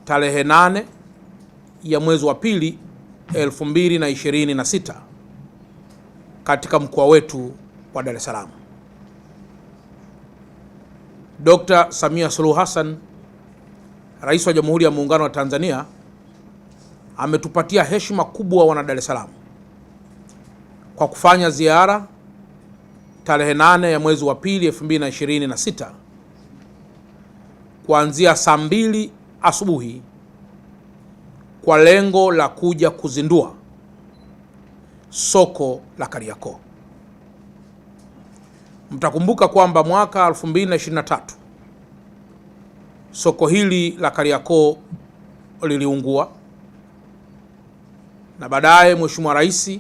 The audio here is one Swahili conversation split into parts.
tarehe 8 ya mwezi wa pili 2026 katika mkoa wetu wa Dar es Salaam. Dr. Samia Suluhu Hassan, Rais wa Jamhuri ya Muungano wa Tanzania, ametupatia heshima kubwa wana Dar es Salaam kwa kufanya ziara tarehe 8 ya mwezi wa pili 2026 kuanzia saa 2 asubuhi kwa lengo la kuja kuzindua soko la Kariakoo. Mtakumbuka kwamba mwaka 2023 soko hili la Kariakoo liliungua, na baadaye Mheshimiwa Rais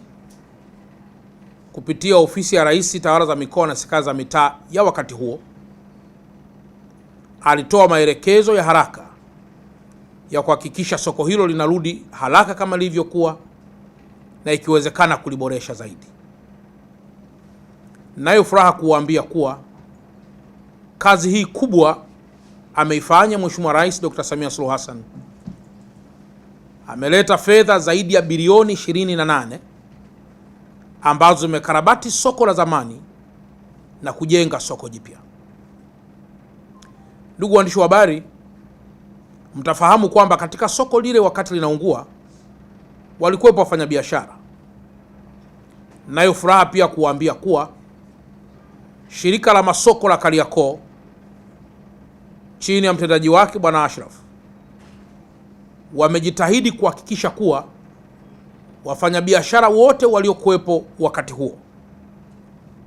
kupitia ofisi ya Rais Tawala za Mikoa na Serikali za Mitaa ya wakati huo alitoa maelekezo ya haraka ya kuhakikisha soko hilo linarudi haraka kama lilivyokuwa na ikiwezekana kuliboresha zaidi. Nayo furaha kuwaambia kuwa kazi hii kubwa ameifanya Mheshimiwa Rais Dr. Samia Suluhu Hassan. Ameleta fedha zaidi ya bilioni 28 ambazo zimekarabati soko la zamani na kujenga soko jipya. Ndugu waandishi wa habari, mtafahamu kwamba katika soko lile wakati linaungua walikuwepo wafanyabiashara. Nayo furaha pia kuwaambia kuwa shirika la masoko la Kariakoo chini ya mtendaji wake Bwana Ashraf wamejitahidi kuhakikisha kuwa wafanyabiashara wote waliokuwepo wakati huo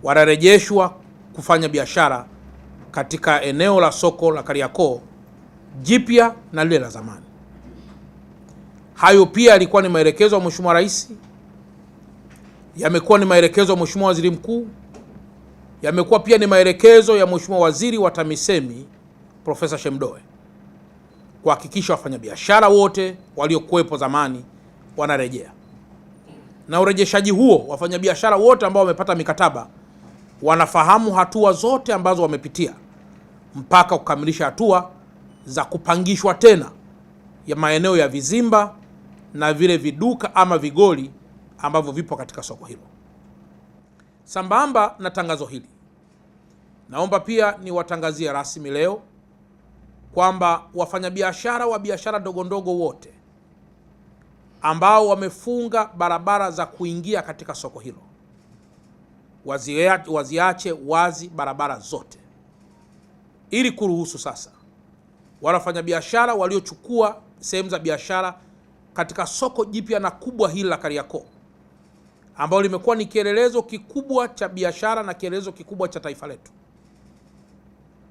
wanarejeshwa kufanya biashara katika eneo la soko la Kariakoo jipya na lile la zamani. Hayo pia yalikuwa ni maelekezo ya Mheshimiwa Rais, yamekuwa ni maelekezo ya Mheshimiwa Waziri Mkuu, yamekuwa pia ni maelekezo ya Mheshimiwa Waziri wa TAMISEMI Profesa Shemdoe kuhakikisha wafanyabiashara wote waliokuwepo zamani wanarejea. Na urejeshaji huo, wafanyabiashara wote ambao wamepata mikataba wanafahamu hatua zote ambazo wamepitia mpaka kukamilisha hatua za kupangishwa tena ya maeneo ya vizimba na vile viduka ama vigoli ambavyo vipo katika soko hilo. Sambamba na tangazo hili, naomba pia niwatangazie rasmi leo kwamba wafanyabiashara wa biashara ndogo ndogo wote ambao wamefunga barabara za kuingia katika soko hilo waziache wazi barabara zote, ili kuruhusu sasa wafanyabiashara waliochukua sehemu za biashara katika soko jipya na kubwa hili la Kariakoo ambao limekuwa ni kielelezo kikubwa cha biashara na kielelezo kikubwa cha taifa letu,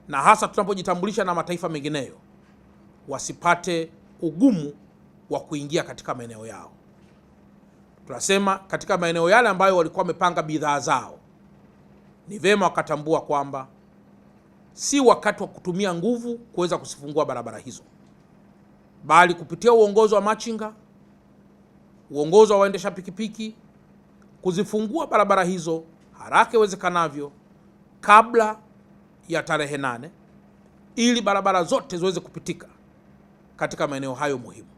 na hasa tunapojitambulisha na mataifa mengineyo, wasipate ugumu wa kuingia katika maeneo yao. Tunasema katika maeneo yale ambayo walikuwa wamepanga bidhaa zao, ni vema wakatambua kwamba si wakati wa kutumia nguvu kuweza kusifungua barabara hizo, bali kupitia uongozi wa machinga, uongozi wa waendesha pikipiki, kuzifungua barabara hizo haraka iwezekanavyo kabla ya tarehe 8 ili barabara zote ziweze kupitika katika maeneo hayo muhimu.